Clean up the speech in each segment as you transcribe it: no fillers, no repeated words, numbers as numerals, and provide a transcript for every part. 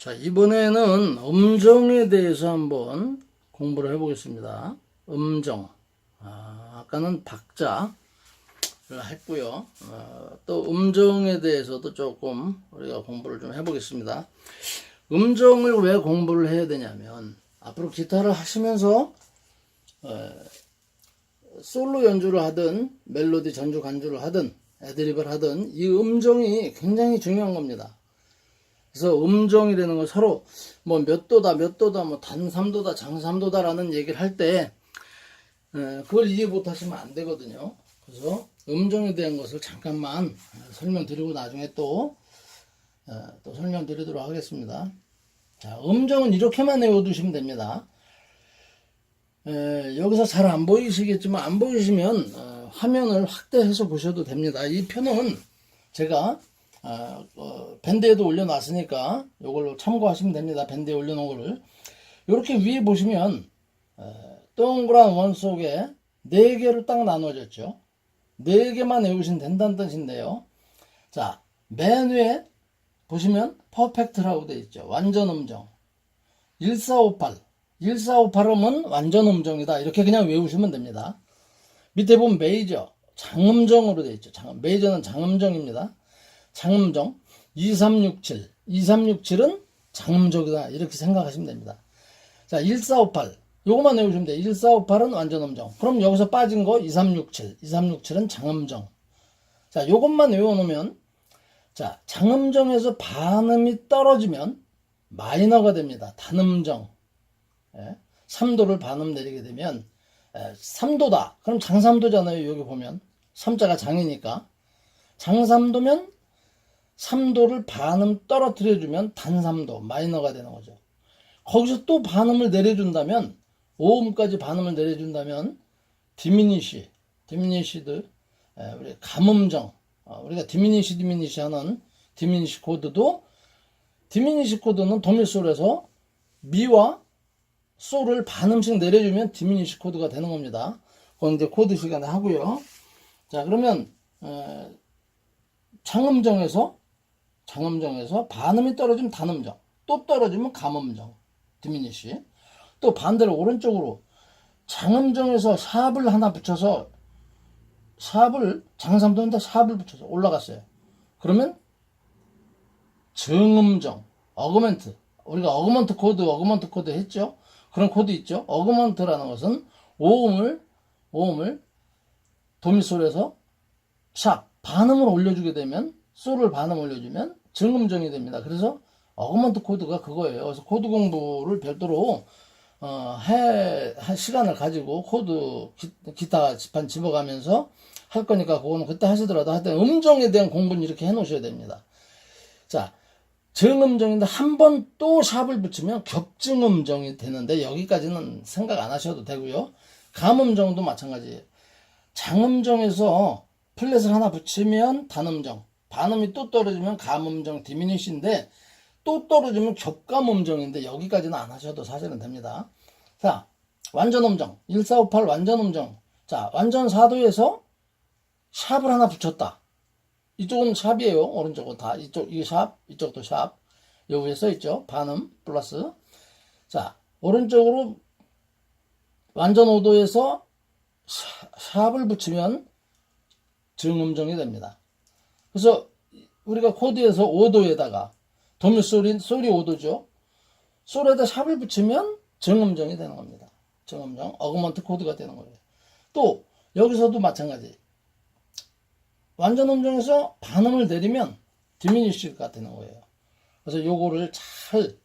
자, 이번에는 음정에 대해서 한번 공부를 해보겠습니다. 음정. 아까는 박자를 했고요. 또 음정에 대해서도 조금 우리가 공부를 좀 해보겠습니다. 음정을 왜 공부를 해야 되냐면, 앞으로 기타를 하시면서 솔로 연주를 하든 멜로디 전주 간주를 하든 애드립을 하든 이 음정이 굉장히 중요한 겁니다. 그래서 음정이라는 건 서로 뭐 몇 도다 뭐 단삼도다 장삼도다라는 얘기를 할 때 그걸 이해 못하시면 안 되거든요. 그래서 음정에 대한 것을 잠깐만 설명드리고 나중에 또 설명드리도록 하겠습니다. 자, 음정은 이렇게만 외워두시면 됩니다. 여기서 잘 안 보이시겠지만, 안 보이시면 화면을 확대해서 보셔도 됩니다. 이 표는 제가 밴드에도 올려놨으니까 이걸로 참고하시면 됩니다. 밴드에 올려놓은 거를 이렇게 위에 보시면 동그란 원 속에 4개로 딱 나눠졌죠. 4개만 외우시면 된다는 뜻인데요. 자, 맨 위에 보시면 퍼펙트라고 되어 있죠. 완전 음정 1458 1458음은 완전 음정이다. 이렇게 그냥 외우시면 됩니다. 밑에 보면 메이저 장음정으로 되어 있죠. 메이저는 장음정입니다. 장음정 2367 2367은 장음정이다. 이렇게 생각하시면 됩니다. 자, 1458 요것만 외우시면 돼요. 1458은 완전 음정. 그럼 여기서 빠진 거 2367 2367은 장음정. 자, 요것만 외워놓으면, 자, 장음정에서 반음이 떨어지면 마이너가 됩니다. 단음정. 3도를 반음 내리게 되면 3도다. 그럼 장삼도잖아요. 여기 보면 3자가 장이니까 장삼도면 3도를 반음 떨어뜨려주면 단삼도 마이너가 되는 거죠. 거기서 또 반음을 내려준다면 5음까지 반음을 내려준다면 디미니시드 우리 감음정, 우리가 디미니시 하는 디미니시 코드도, 디미니시 코드는 도미솔에서 미와 솔을 반음씩 내려주면 디미니시 코드가 되는 겁니다. 그건 이제 코드 시간에 하고요. 자, 그러면 장음정에서 반음이 떨어지면 단음정, 또 떨어지면 감음정, 디미니시. 또 반대로 오른쪽으로 장음정에서 샵을 하나 붙여서, 장삼도인데 샵을 붙여서 올라갔어요. 그러면 정음정, 어그먼트. 우리가 어그먼트 코드 했죠. 그런 코드 있죠. 어그먼트라는 것은 5음을 도미솔에서 샵 반음을 올려주게 되면, 솔을 반음 올려주면 정음정이 됩니다. 그래서 어그먼트 코드가 그거예요. 그래서 코드 공부를 별도로 시간을 가지고 코드 기타 지판 집어가면서 할 거니까 그거는 그때 하시더라도, 하여튼 음정에 대한 공부는 이렇게 해 놓으셔야 됩니다. 자, 정음정인데 한 번 또 샵을 붙이면 격증음정이 되는데, 여기까지는 생각 안 하셔도 되고요. 감음정도 마찬가지예요. 장음정에서 플랫을 하나 붙이면 단음정, 반음이 또 떨어지면 감음정, 디미니시인데, 또 떨어지면 격감음정인데, 여기까지는 안 하셔도 사실은 됩니다. 자, 완전음정 1458 완전음정. 자, 완전 4도에서 샵을 하나 붙였다. 이쪽은 샵이에요. 오른쪽은 다 이게 샵, 이쪽도 샵. 여기 위에 써있죠. 반음 플러스. 자, 오른쪽으로 완전 5도에서 샵을 붙이면 정음정이 됩니다. 그래서 우리가 코드에서 5도에다가 도미솔이 5도죠. 솔에다 샵을 붙이면 정음정이 되는 겁니다. 정음정, 어그먼트 코드가 되는 거예요. 또 여기서도 마찬가지. 완전 음정에서 반음을 내리면 디미니시가 되는 거예요. 그래서 요거를 잘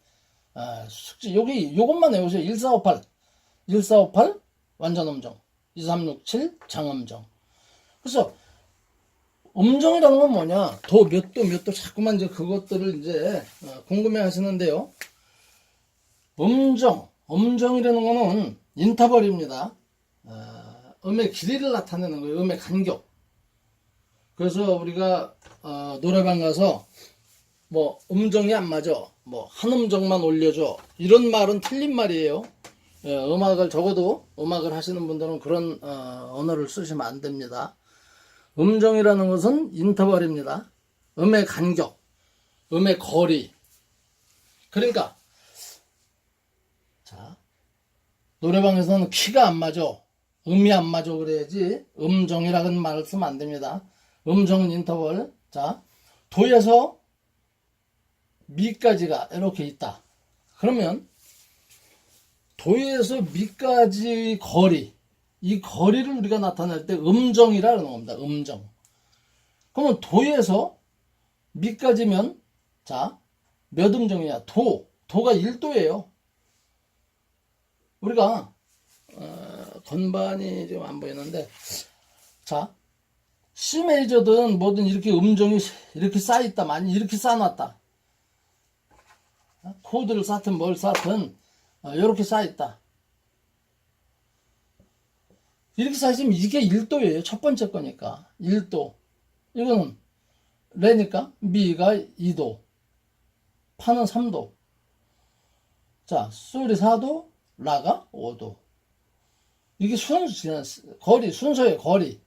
요것만 외우세요. 1458 완전 음정, 2367 장음정. 그래서 음정이라는 건 뭐냐? 도 몇 도 자꾸만 이제 그것들을 이제 궁금해 하시는데요. 음정이라는 거는 인터벌입니다. 음의 길이를 나타내는 거예요. 음의 간격. 그래서 우리가 노래방 가서 뭐 음정이 안 맞아, 뭐 한 음정만 올려줘, 이런 말은 틀린 말이에요. 적어도 음악을 하시는 분들은 그런 언어를 쓰시면 안 됩니다. 음정이라는 것은 인터벌입니다. 음의 간격, 음의 거리, 그러니까 자, 노래방에서는 키가 안 맞아, 음이 안 맞아 그래야지 음정이라는 말을 쓰면 안 됩니다. 음정은 인터벌. 자, 도에서 미까지가 이렇게 있다. 그러면 도에서 미까지 거리, 이 거리를 우리가 나타낼 때 음정이라는 겁니다. 음정. 그러면 도에서 미까지면 자, 몇 음정이냐? 도가 1도예요. 우리가 건반이 지금 안 보이는데, 자, C 메이저든 뭐든 이렇게 음정이 이렇게 쌓여있다, 많이 이렇게 쌓아놨다. 코드를 쌓든 뭘 쌓든 이렇게 쌓여있다. 이렇게 쌓이면 이게 1도예요. 첫 번째 거니까 1도. 이거는 레니까 미가 2도, 파는 3도. 자, 솔이 4도, 라가 5도. 이게 거리, 순서의 거리.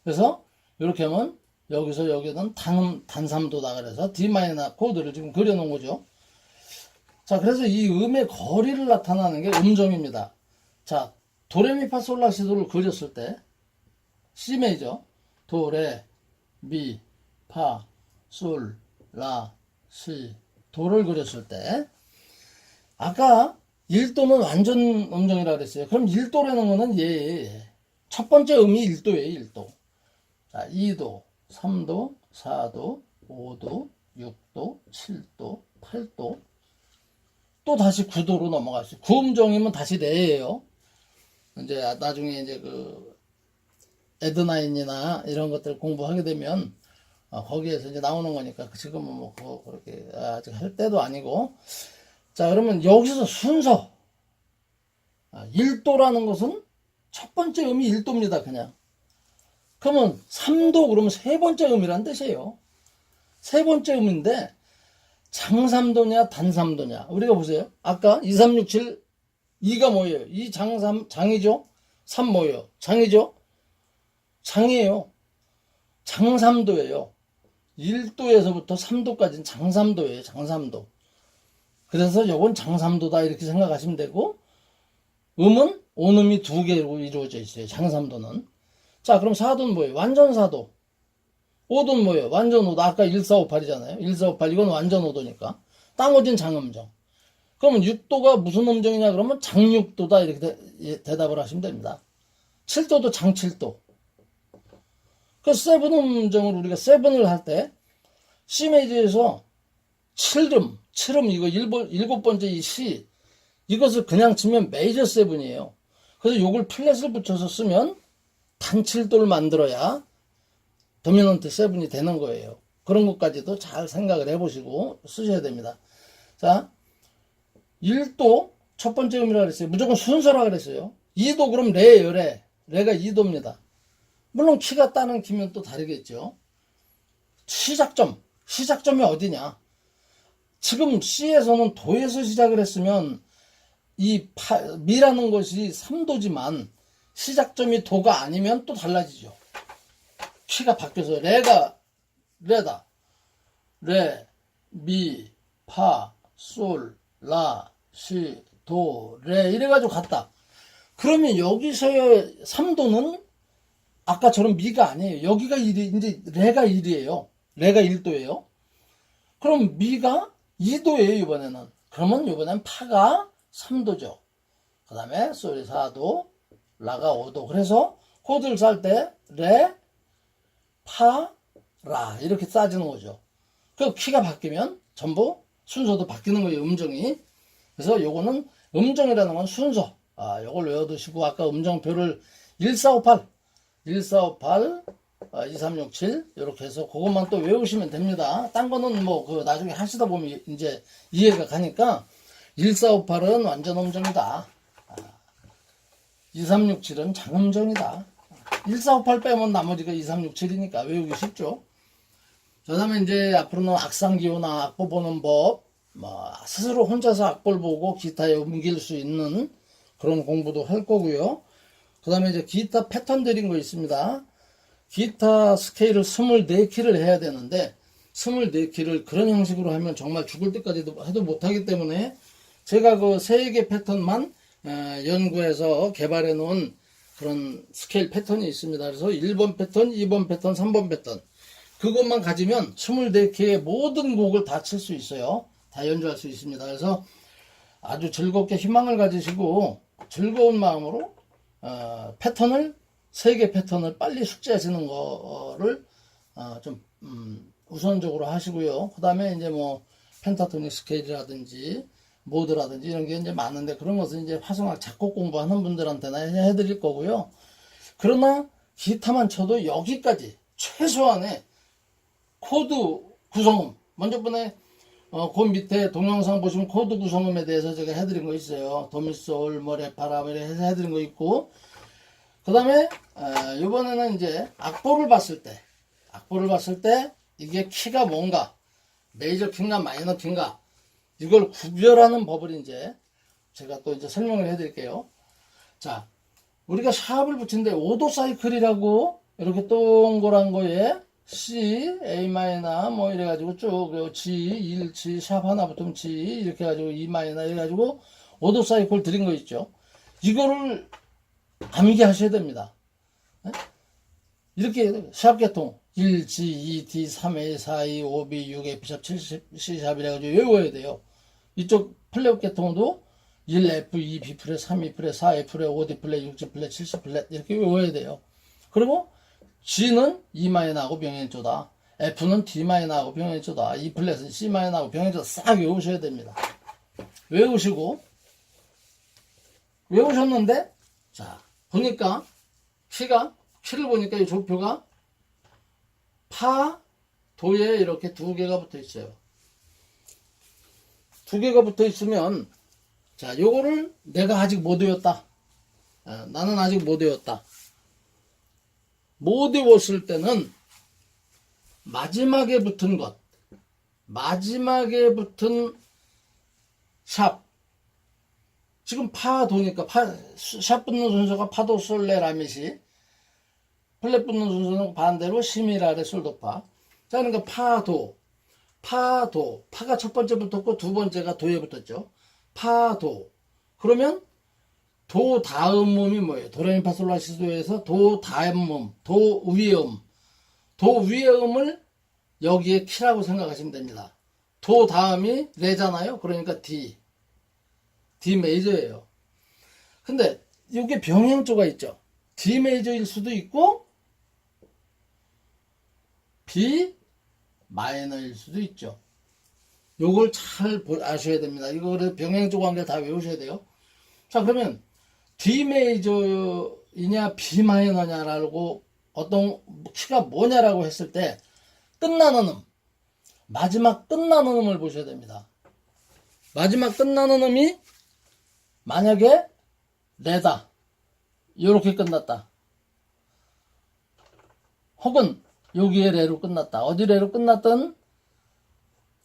그래서 이렇게 하면 여기서 여기는 단 3도다. 그래서 D 마이너 코드를 지금 그려놓은 거죠. 자, 그래서 이 음의 거리를 나타나는 게 음정입니다. 자, 도레미파솔라시도를 그렸을 때 C 메이저, 도레, 미, 파, 솔, 라, 시, 도를 그렸을 때 아까 1도는 완전 음정이라고 그랬어요. 그럼 1도라는 거는 첫 번째 음이 1도예요. 1도. 자, 2도, 3도, 4도, 5도, 6도, 7도, 8도. 또 다시 9도로 넘어갔어요. 9음정이면 다시 레예요. 이제 나중에 이제 그 에드나인이나 이런 것들 공부하게 되면 거기에서 이제 나오는 거니까 지금은 뭐 그렇게 아직 할 때도 아니고. 자, 그러면 여기서 순서 1도라는 것은 첫 번째 음이 1도입니다. 그냥. 그러면 3도 그러면 세 번째 음이란 뜻이에요. 세 번째 음인데 장삼도냐 단삼도냐. 우리가 보세요. 아까 2, 3, 6, 7 2가 뭐예요? 2 장이죠. 3 뭐예요? 장이죠. 장이에요. 장삼도예요. 1도에서부터 3도까지는 장삼도예요. 장삼도. 그래서 요건 장삼도다 이렇게 생각하시면 되고, 음은 온음이 2개로 이루어져 있어요. 장삼도는. 자, 그럼 4도는 뭐예요? 완전 4도. 5도는 뭐예요? 완전 5도. 아까 1458이잖아요. 1458 이건 완전 5도니까. 나머지는 장음정. 그러면 6도가 무슨 음정이냐 그러면 장육도다 이렇게 대답을 하시면 됩니다. 7도도 장7도. 그 세븐 음정을 우리가 세븐을 할 때 C 메이저에서 7음 이거 일곱 번째 이 C 이것을 그냥 치면 메이저 세븐이에요. 그래서 요걸 플랫을 붙여서 쓰면 단 7도를 만들어야 도미넌트 세븐이 되는 거예요. 그런 것까지도 잘 생각을 해보시고 쓰셔야 됩니다. 자, 1도 첫 번째 음이라고 그랬어요. 무조건 순서라고 그랬어요. 2도 그럼 레예요. 레가 2도입니다. 물론 키가 따는 키면 또 다르겠죠. 시작점이 어디냐? 지금 C에서는 도에서 시작을 했으면 이 미라는 것이 3도지만 시작점이 도가 아니면 또 달라지죠. 키가 바뀌어서 레다. 레, 미, 파, 솔, 라, 시, 도, 레 이래가지고 갔다. 그러면 여기서의 3도는 아까처럼 미가 아니에요. 여기가 1이, 이제 레가 1이에요. 레가 1도예요. 그럼 미가 2도예요, 이번에는. 그러면 이번엔 파가 3도죠. 그 다음에 솔이 4도, 라가 5도. 그래서 코드를 쌀 때 레, 파, 라 이렇게 싸지는 거죠. 그 키가 바뀌면 전부 순서도 바뀌는 거예요, 음정이. 그래서 요거는 음정이라는 건 순서. 요걸 외워두시고 아까 음정표를 1458, 2367 이렇게 해서 그것만 또 외우시면 됩니다. 딴 거는 뭐 그 나중에 하시다 보면 이제 이해가 가니까 1458은 완전 음정이다. 2367은 장음정이다. 1458 빼면 나머지가 2367이니까 외우기 쉽죠. 그 다음에 이제 앞으로는 악상기호나 악보 보는 법, 스스로 혼자서 악보를 보고 기타에 옮길 수 있는 그런 공부도 할 거고요. 그 다음에 이제 기타 패턴 들인 거 있습니다. 기타 스케일을 24키를 해야 되는데, 24키를 그런 형식으로 하면 정말 죽을 때까지도 해도 못하기 때문에 제가 그 3개 패턴만 연구해서 개발해 놓은 그런 스케일 패턴이 있습니다. 그래서 1번 패턴, 2번 패턴, 3번 패턴 그것만 가지면 24키의 모든 곡을 다 칠 수 있어요. 다 연주할 수 있습니다. 그래서 아주 즐겁게 희망을 가지시고 즐거운 마음으로 패턴을 3개 패턴을 빨리 숙지하시는 거를 좀 우선적으로 하시고요. 그 다음에 이제 뭐 펜타토닉 스케일이라든지 모드라든지 이런 게 이제 많은데 그런 것은 이제 화성학 작곡 공부하는 분들한테나 해드릴 거고요. 그러나 기타만 쳐도 여기까지 최소한의 코드 구성음 먼저 번에 그 밑에 동영상 보시면 코드 구성음에 대해서 제가 해드린 거 있어요. 도미솔, 뭐 레파라 이렇게 해서 해드린 거 있고 그 다음에 이번에는 이제 악보를 봤을 때 이게 키가 뭔가 메이저 키인가 마이너 키인가 이걸 구별하는 법을 이제 제가 또 이제 설명을 해드릴게요. 자, 우리가 샵을 붙인데 오도 사이클이라고 이렇게 동그란 거에 C, A 마이너 뭐 이래가지고 쭉 G, 1, G, 샵 하나 붙으면 G 이렇게 해가지고 E 마이너 이래가지고 오도 사이클 드린 거 있죠. 이거를 암기 하셔야 됩니다. 이렇게 샵 계통 1G, 2D, 3A, 4E, 5B, 6A, B샵, 70, C샵 이래가지고 외워야 돼요. 이쪽 플랫 계통도 1F, 2B 플랫, 3E 플랫, 4A 플랫, 5D 플랫, 6G 플랫, 70 플랫 이렇게 외워야 돼요. 그리고 G는 E 마이너하고 병행조다. F는 D 마이너하고 병행조다. E 플랫은 C 마이너하고 병행조다. 싹 외우셔야 됩니다. 외우셨는데 자 보니까 키를 보니까 이 조표가 파, 도에 이렇게 2개가 붙어 있어요. 2개가 붙어 있으면 자 요거를 내가 아직 못 외웠다. 나는 아직 못 외웠다. 못 외웠을 때는 마지막에 붙은 샵 지금 파, 도니까 샵 붙는 순서가 파도, 솔, 레, 라미시 플랫 붙는 순서는 반대로 시미라, 레, 솔, 도, 파. 자, 그러니까 파, 도. 파가 첫 번째 붙었고 두 번째가 도에 붙었죠. 파, 도. 그러면 도 다음 음이 뭐예요? 도레미파솔라시도에서 도 다음 음, 도 위의 음. 도 위의 음을 여기에 키라고 생각하시면 됩니다. 도 다음이 레잖아요. 그러니까 D 메이저예요. 근데 이게 병행조가 있죠. D 메이저일 수도 있고 B 마이너일 수도 있죠. 요걸 잘 아셔야 됩니다. 이거를 병행조 관계 다 외우셔야 돼요. 자, 그러면 D 메이저이냐 B 마이너냐라고 어떤 키가 뭐냐라고 했을 때 끝나는 마지막 끝나는 음을 보셔야 됩니다. 마지막 끝나는 음이 만약에 레다 이렇게 끝났다. 혹은 여기에 레로 끝났다. 어디 레로 끝났든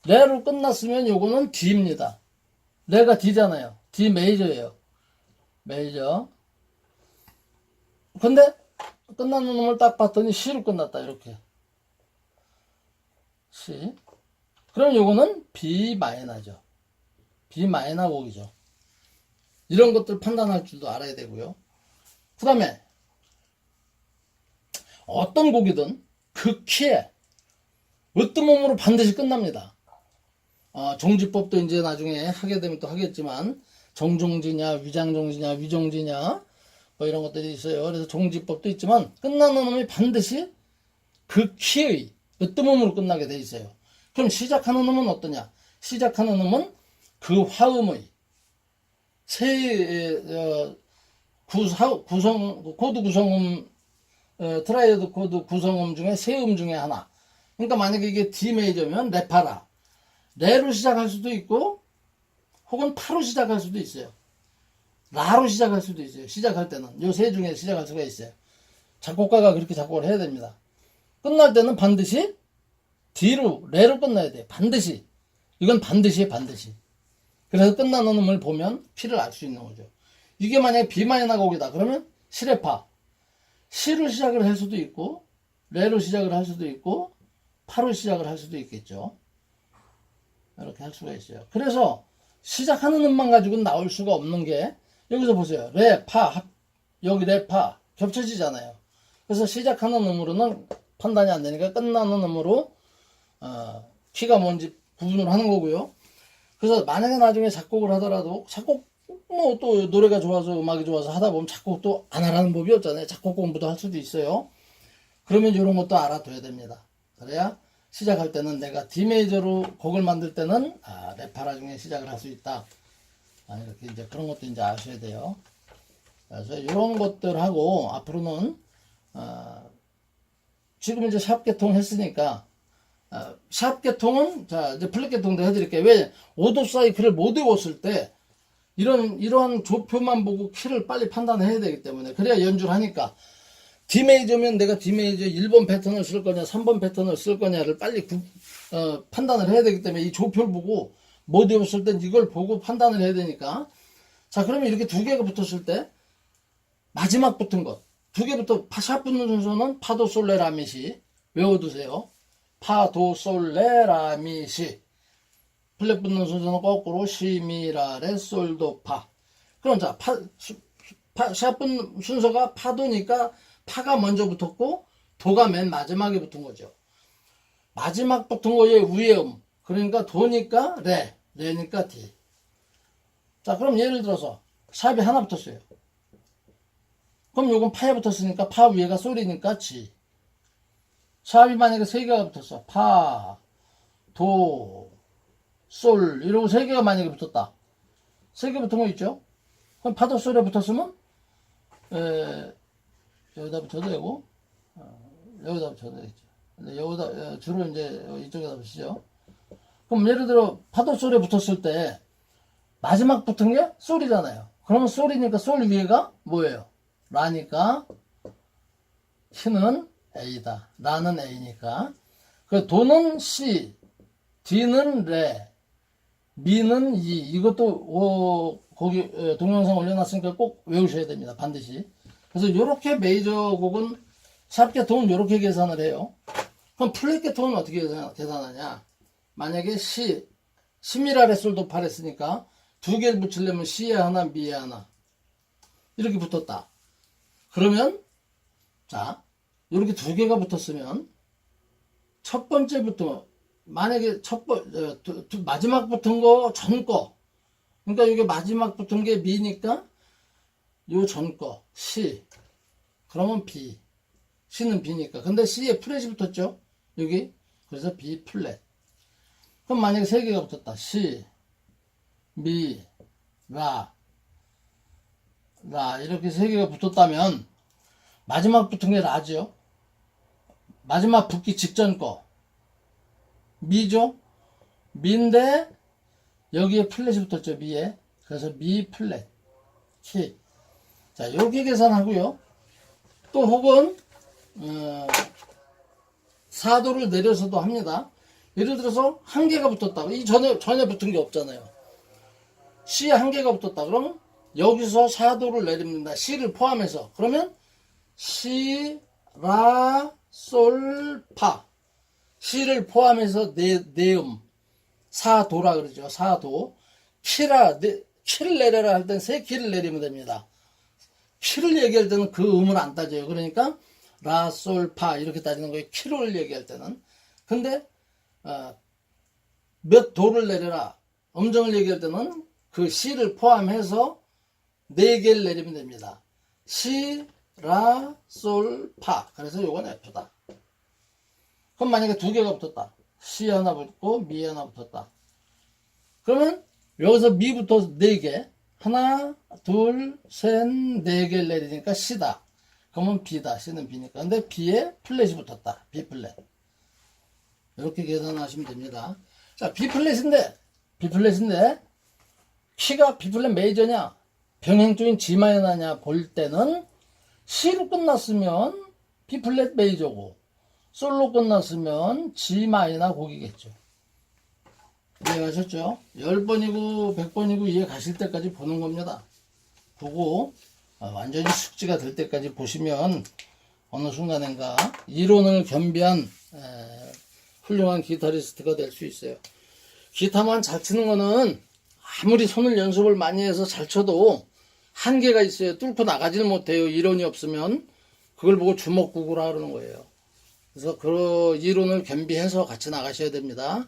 레로 끝났으면 요거는 D입니다. 레가 D잖아요. D 메이저예요. 메이저. 근데 끝나는 놈을 딱 봤더니 C로 끝났다. 이렇게 C. 그럼 요거는 B 마이너죠. B 마이너 곡이죠. 이런 것들 판단할 줄도 알아야 되고요. 그 다음에 어떤 곡이든 그 키에 으뜸음으로 반드시 끝납니다. 정지법도 이제 나중에 하게 되면 또 하겠지만 정종지냐 위장종지냐 위종지냐 뭐 이런 것들이 있어요. 그래서 정지법도 있지만 끝나는 음이 반드시 그 키의 으뜸음으로 끝나게 돼 있어요. 그럼 시작하는 음은 어떠냐? 시작하는 음은 그 화음의 코드 구성음 트라이어드 코드 구성음 중에 세 음 중에 하나. 그러니까 만약에 이게 D 메이저면 레파라 레로 시작할 수도 있고 혹은 파로 시작할 수도 있어요. 라로 시작할 수도 있어요. 시작할 때는 요 세 중에 시작할 수가 있어요. 작곡가가 그렇게 작곡을 해야 됩니다. 끝날 때는 반드시 D로 레로 끝나야 돼요. 반드시. 이건 반드시에요. 반드시. 그래서 끝나는 음을 보면 키를 알 수 있는 거죠. 이게 만약에 B 마이너 곡이다. 그러면 시레파 C로 시작을 할 수도 있고 레로 시작을 할 수도 있고 파로 시작을 할 수도 있겠죠. 이렇게 할 수가 있어요. 그래서 시작하는 음만 가지고는 나올 수가 없는 게 여기서 보세요. 레, 파, 여기 레, 파 겹쳐지잖아요. 그래서 시작하는 음으로는 판단이 안 되니까 끝나는 음으로 키가 뭔지 구분을 하는 거고요. 그래서 만약에 나중에 작곡을 하더라도 작곡 뭐 또 노래가 좋아서 음악이 좋아서 하다 보면 작곡도 안 하라는 법이 없잖아요. 작곡 공부도 할 수도 있어요. 그러면 이런 것도 알아둬야 됩니다. 그래야 시작할 때는 내가 D 메이저로 곡을 만들 때는 레파라 중에 시작을 할 수 있다. 이렇게 이제 그런 것도 이제 아셔야 돼요. 그래서 이런 것들하고 앞으로는 지금 이제 샵 개통 했으니까 샵 개통은 자 이제 플랫 개통도 해드릴게요. 왜 오도 사이클을 못 외웠을 때 이러한 조표만 보고 키를 빨리 판단해야 되기 때문에 그래야 연주를 하니까 D 메이저면 내가 D 메이저 1번 패턴을 쓸 거냐 3번 패턴을 쓸 거냐를 빨리 판단을 해야 되기 때문에 이 조표를 보고 못 외웠을 땐 이걸 보고 판단을 해야 되니까 자 그러면 이렇게 두 개가 붙었을 때 마지막 붙은 것 두 개부터 샵 붙는 순서는 파도 솔레 라미시 외워두세요. 파도 솔레 라미시 플랫 붙는 순서는 거꾸로 시미라레 솔도 파. 그럼 자 샵 붙는 순서가 파도니까 파가 먼저 붙었고 도가 맨 마지막에 붙은 거죠. 마지막 붙은 거에 위에 그러니까 도니까 레니까 디. 자 그럼 예를 들어서 샵이 하나 붙었어요. 그럼 요건 파에 붙었으니까 파 위에가 솔이니까 지. 샵이 만약에 세 개가 붙었어. 파, 도, 솔 이러고 세 개가 만약에 붙었다. 세 개 붙은 거 있죠? 그럼 파도 솔에 붙었으면 여기다 붙여도 되고 여기다 붙여도 되겠죠. 근데 여기다 주로 이제 이쪽에다 붙이죠. 그럼 예를 들어 파도 솔에 붙었을 때 마지막 붙은 게 솔이잖아요. 그러면 솔이니까 솔 위에가 뭐예요? 라니까 키는 A다. 라는 A니까. 그 도는 C, D는 레, 미는 E. 이것도 거기 동영상 올려놨으니까 꼭 외우셔야 됩니다. 반드시. 그래서 이렇게 메이저 곡은 샵 개통은 이렇게 계산을 해요. 그럼 플랫 개통은 어떻게 계산하냐? 만약에 시미라레 솔도 파 했으니까 두 개를 붙이려면 C에 하나, B에 하나 이렇게 붙었다. 그러면 자 이렇게 두 개가 붙었으면 첫 번째부터 만약에 마지막 붙은 거 전 거 그러니까 이게 마지막 붙은 게 미니까 요 전 거 C 그러면 B C는 B니까 근데 C에 플랫이 붙었죠 여기 그래서 B 플랫 그럼 만약에 세 개가 붙었다 C 미 라 이렇게 세 개가 붙었다면 마지막 붙은 게 라죠. 마지막 붙기 직전 거 미죠. 미인데 여기에 플랫이 붙었죠. 미에. 그래서 미 플랫 키. 자 이렇게 계산하고요. 또 혹은 4도를 내려서도 합니다. 예를 들어서 한 개가 붙었다. 이 전에 붙은 게 없잖아요. C에 한 개가 붙었다. 그럼 여기서 4도를 내립니다. C를 포함해서. 그러면 C, 라, 솔, 파. C를 포함해서 네음. 4도라 그러죠. 4도. 키를 내려라 할 땐 세 키를 내리면 됩니다. 키를 얘기할 때는 그 음을 안 따져요. 그러니까 라, 솔, 파 이렇게 따지는 거예요. 키를 얘기할 때는. 근데 몇 도를 내려라. 음정을 얘기할 때는 그 C를 포함해서 네 개를 내리면 됩니다. C, 라, 솔, 파. 그래서 요건 F다. 그럼 만약에 두 개가 붙었다. C 하나 붙고 미 하나 붙었다. 그러면 여기서 미부터 네 개. 하나, 둘, 셋, 네 개를 내리니까 C다. 그러면 B다. C는 B니까. 근데 B에 플랫이 붙었다. B 플랫. 이렇게 계산하시면 됩니다. 자, B 플랫인데 키가 B 플랫 메이저냐 병행 중인 G 마이너냐 볼 때는 C로 끝났으면 B 플랫 메이저고 솔로 끝났으면 G 마이너 곡이겠죠. 이해가셨죠? 10번이고 100번이고 이해 가실 때까지 보는 겁니다. 보고 완전히 숙지가 될 때까지 보시면 어느 순간인가 이론을 겸비한 훌륭한 기타리스트가 될 수 있어요. 기타만 잘 치는 거는 아무리 손을 연습을 많이 해서 잘 쳐도 한계가 있어요. 뚫고 나가질 못해요. 이론이 없으면. 그걸 보고 주먹구구라 그러는 거예요. 그래서 그 이론을 겸비해서 같이 나가셔야 됩니다.